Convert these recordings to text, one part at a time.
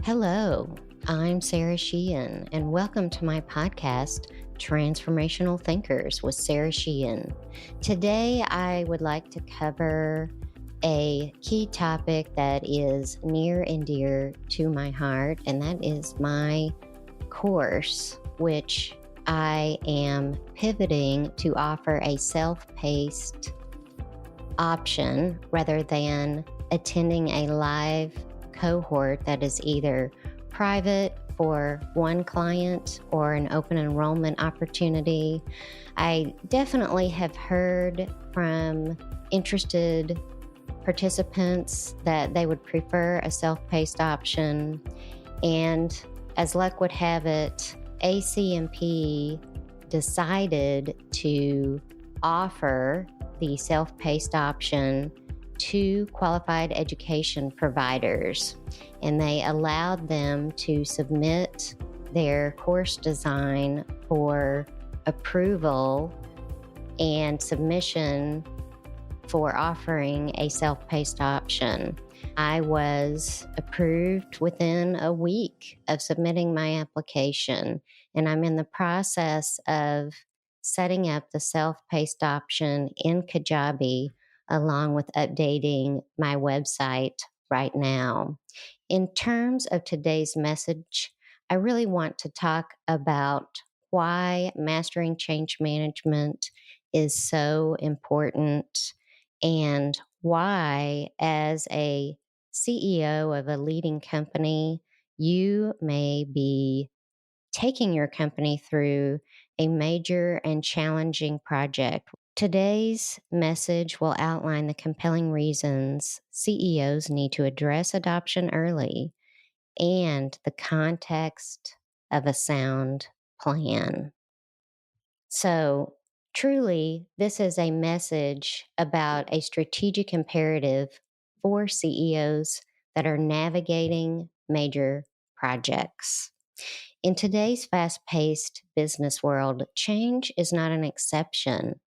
Hello, I'm Sara Sheehan, and welcome to my podcast, Transformational Thinkers with Sara Sheehan. Today, I would like to cover a key topic that is near and dear to my heart, and that is my course, which I am pivoting to offer a self-paced option rather than attending a live cohort that is either private for one client or an open enrollment opportunity. I definitely have heard from interested participants that they would prefer a self-paced option. And as luck would have it, ACMP decided to offer the self-paced option to qualified education providers, and they allowed them to submit their course design for approval and submission for offering a self-paced option. I was approved within a week of submitting my application, and I'm in the process of setting up the self-paced option in Kajabi along with updating my website right now. In terms of today's message, I really want to talk about why mastering change management is so important and why, as a CEO of a leading company, you may be taking your company through a major and challenging project. Today's message will outline the compelling reasons CEOs need to address adoption early and the context of a sound plan. So, truly, this is a message about a strategic imperative for CEOs that are navigating major projects. In today's fast paced business world, change is not an exception,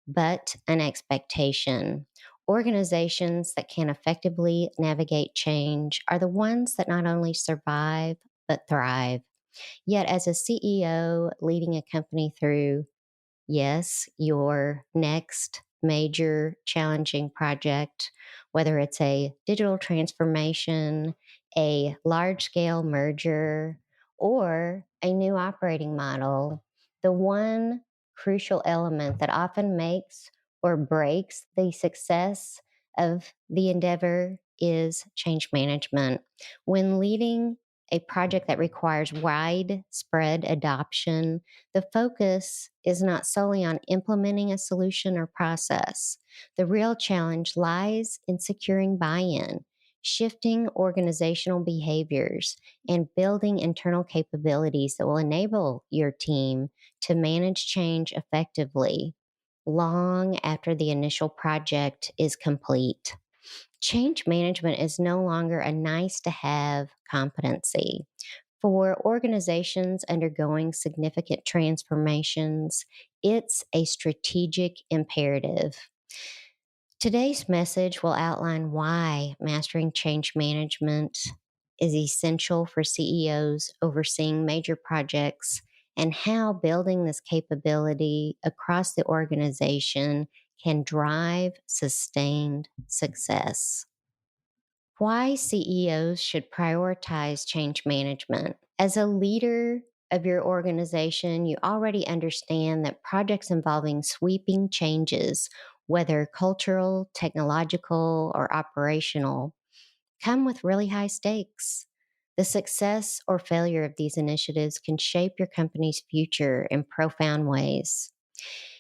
but an expectation. Organizations that can effectively navigate change are the ones that not only survive, but thrive. Yet, as a CEO leading a company through, yes, your next major challenging project, whether it's a digital transformation, a large scale merger, or a new operating model, the one crucial element that often makes or breaks the success of the endeavor is change management. When leading a project that requires widespread adoption, the focus is not solely on implementing a solution or process. The real challenge lies in securing buy-in, shifting organizational behaviors, and building internal capabilities that will enable your team to manage change effectively long after the initial project is complete. Change management is no longer a nice to have competency. For organizations undergoing significant transformations, it's a strategic imperative. Today's message will outline why mastering change management is essential for CEOs overseeing major projects and how building this capability across the organization can drive sustained success. Why CEOs should prioritize change management. As a leader of your organization, you already understand that projects involving sweeping changes, whether cultural, technological, or operational, come with really high stakes. The success or failure of these initiatives can shape your company's future in profound ways.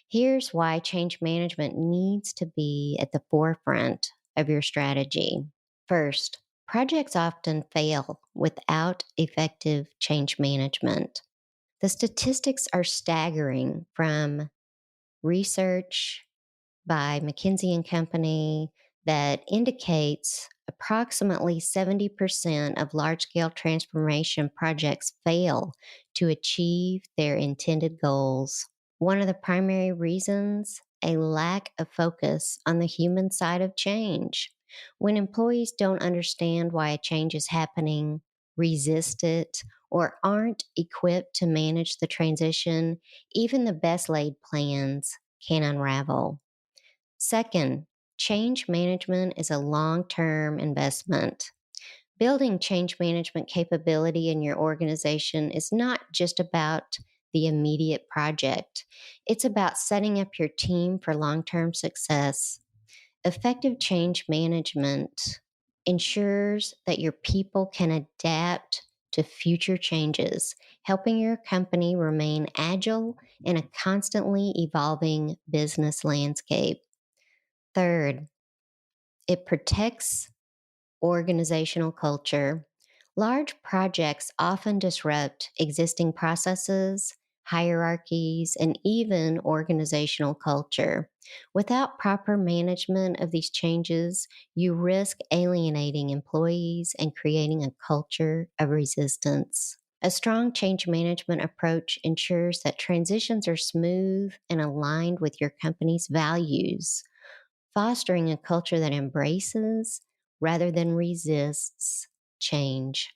Here's why change management needs to be at the forefront of your strategy. First, projects often fail without effective change management. The statistics are staggering from research by McKinsey Company that indicates approximately 70% of large-scale transformation projects fail to achieve their intended goals. One of the primary reasons, a lack of focus on the human side of change. When employees don't understand why a change is happening, resist it, or aren't equipped to manage the transition, even the best laid plans can unravel. Second, change management is a long term investment. Building change management capability in your organization is not just about the immediate project, it's about setting up your team for long term success. Effective change management ensures that your people can adapt to future changes, helping your company remain agile in a constantly evolving business landscape. Third, it protects organizational culture. Large projects often disrupt existing processes, hierarchies, and even organizational culture. Without proper management of these changes, you risk alienating employees and creating a culture of resistance. A strong change management approach ensures that transitions are smooth and aligned with your company's values, fostering a culture that embraces rather than resists change.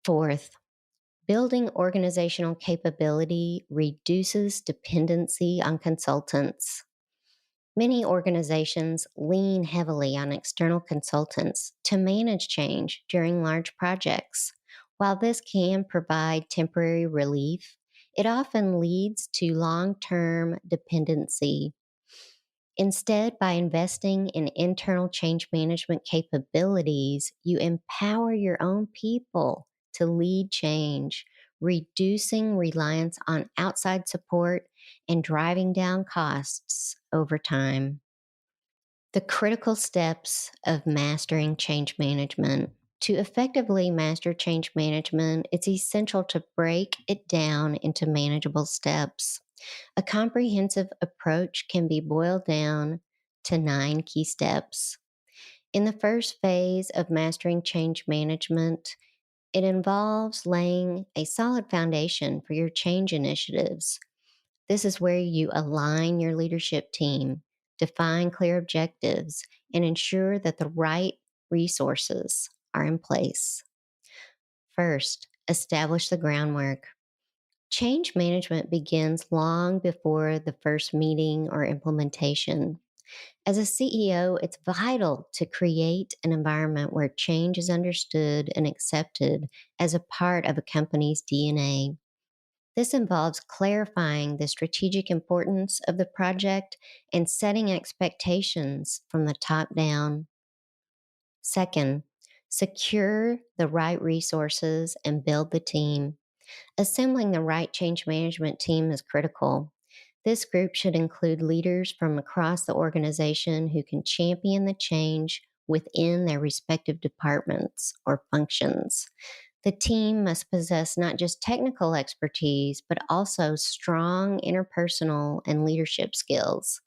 Fourth, building organizational capability reduces dependency on consultants. Many organizations lean heavily on external consultants to manage change during large projects. While this can provide temporary relief, it often leads to long term dependency. Instead, by investing in internal change management capabilities, you empower your own people to lead change, reducing reliance on outside support and driving down costs over time. The critical steps of mastering change management. To effectively master change management, it's essential to break it down into manageable steps. A comprehensive approach can be boiled down to 9 key steps. In the first phase of mastering change management, it involves laying a solid foundation for your change initiatives. This is where you align your leadership team, define clear objectives, and ensure that the right resources are in place. First, establish the groundwork. Change management begins long before the first meeting or implementation. As a CEO, it's vital to create an environment where change is understood and accepted as a part of a company's DNA. This involves clarifying the strategic importance of the project and setting expectations from the top down. Second, secure the right resources and build the team. Assembling the right change management team is critical. This group should include leaders from across the organization who can champion the change within their respective departments or functions. The team must possess not just technical expertise, but also strong interpersonal and leadership skills.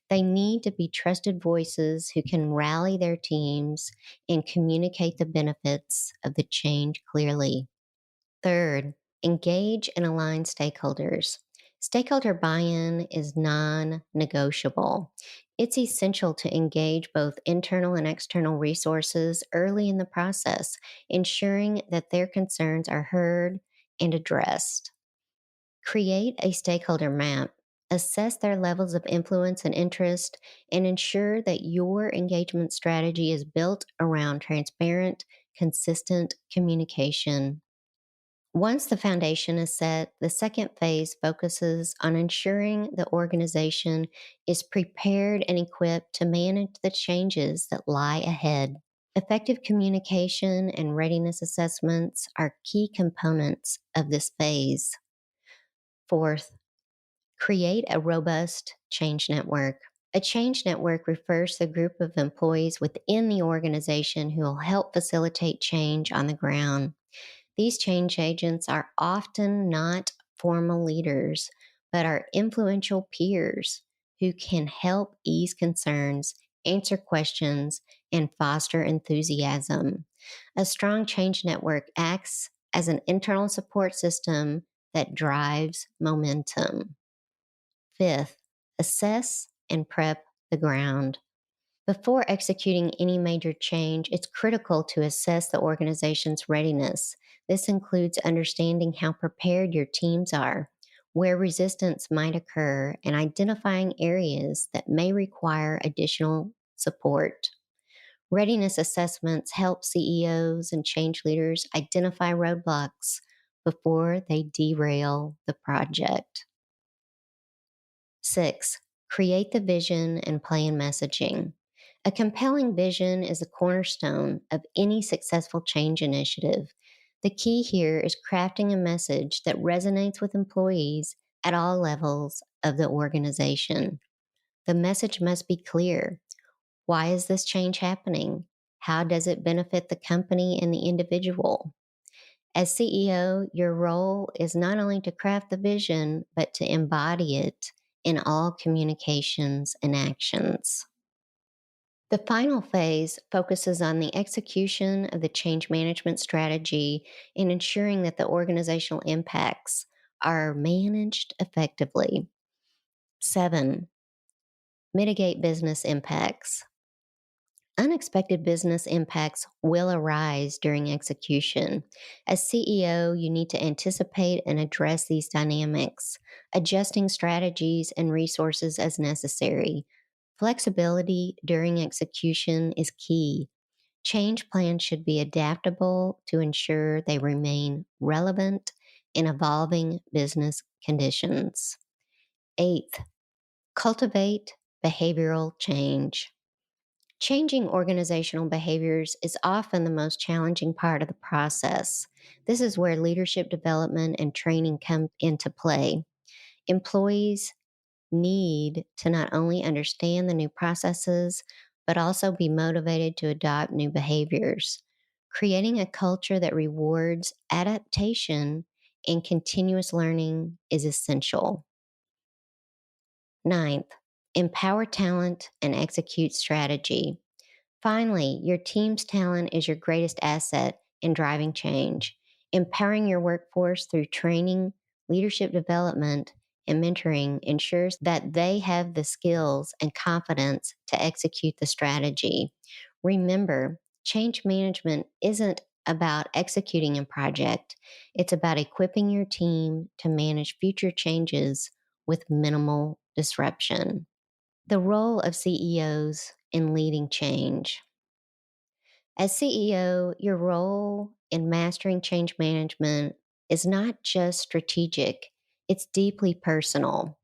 They need to be trusted voices who can rally their teams and communicate the benefits of the change clearly. Third, engage and align stakeholders. Stakeholder buy in is non negotiable. It's essential to engage both internal and external resources early in the process, ensuring that their concerns are heard and addressed. Create a stakeholder map, assess their levels of influence and interest, and ensure that your engagement strategy is built around transparent, consistent communication. Once the foundation is set, the second phase focuses on ensuring the organization is prepared and equipped to manage the changes that lie ahead. Effective communication and readiness assessments are key components of this phase. Fourth, create a robust change network. A change network refers to a group of employees within the organization who will help facilitate change on the ground. These change agents are often not formal leaders, but are influential peers who can help ease concerns, answer questions, and foster enthusiasm. A strong change network acts as an internal support system that drives momentum. Fifth, assess and prep the ground. Before executing any major change, it's critical to assess the organization's readiness. This includes understanding how prepared your teams are, where resistance might occur, and identifying areas that may require additional support. Readiness assessments help CEOs and change leaders identify roadblocks before they derail the project. 6. Create the vision and plan messaging. A compelling vision is a cornerstone of any successful change initiative. The key here is crafting a message that resonates with employees at all levels of the organization. The message must be clear. Why is this change happening? How does it benefit the company and the individual? As CEO, your role is not only to craft the vision, but to embody it in all communications and actions. The final phase focuses on the execution of the change management strategy and ensuring that the organizational impacts are managed effectively. 7. Mitigate business impacts. Unexpected business impacts will arise during execution. As CEO, you need to anticipate and address these dynamics, adjusting strategies and resources as necessary. Flexibility during execution is key. Change plans should be adaptable to ensure they remain relevant in evolving business conditions. 8th, cultivate behavioral change. Changing organizational behaviors is often the most challenging part of the process. This is where leadership development and training come into play. Employees need to not only understand the new processes, but also be motivated to adopt new behaviors. Creating a culture that rewards adaptation and continuous learning is essential. 9th, empower talent and execute strategy. Finally, your team's talent is your greatest asset in driving change. Empowering your workforce through training, leadership development, and mentoring ensures that they have the skills and confidence to execute the strategy. Remember, change management isn't about executing a project, it's about equipping your team to manage future changes with minimal disruption. The role of CEOs in leading change. As CEO, your role in mastering change management is not just strategic, it's deeply personal.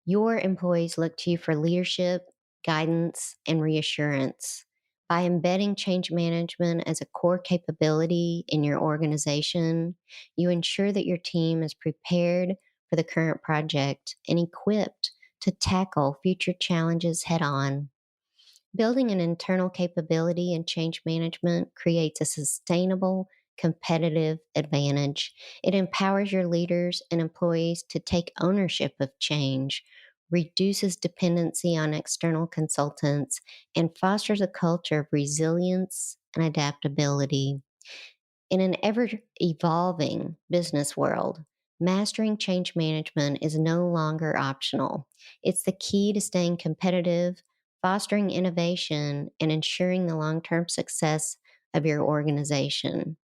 Your employees look to you for leadership, guidance, and reassurance. By embedding change management as a core capability in your organization, you ensure that your team is prepared for the current project and equipped to tackle future challenges head on. Building an internal capability in change management creates a sustainable competitive advantage. It empowers your leaders and employees to take ownership of change, reduces dependency on external consultants, and fosters a culture of resilience and adaptability. In an ever evolving business world, mastering change management is no longer optional. It's the key to staying competitive, fostering innovation, and ensuring the long term success of your organization.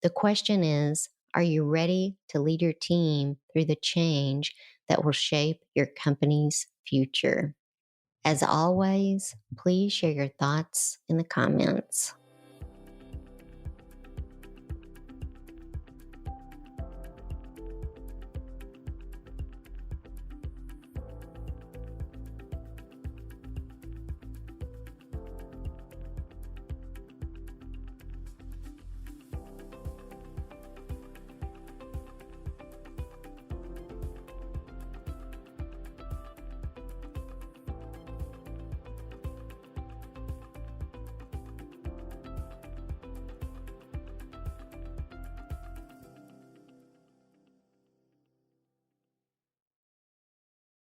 The question is, are you ready to lead your team through the change that will shape your company's future? As always, please share your thoughts in the comments.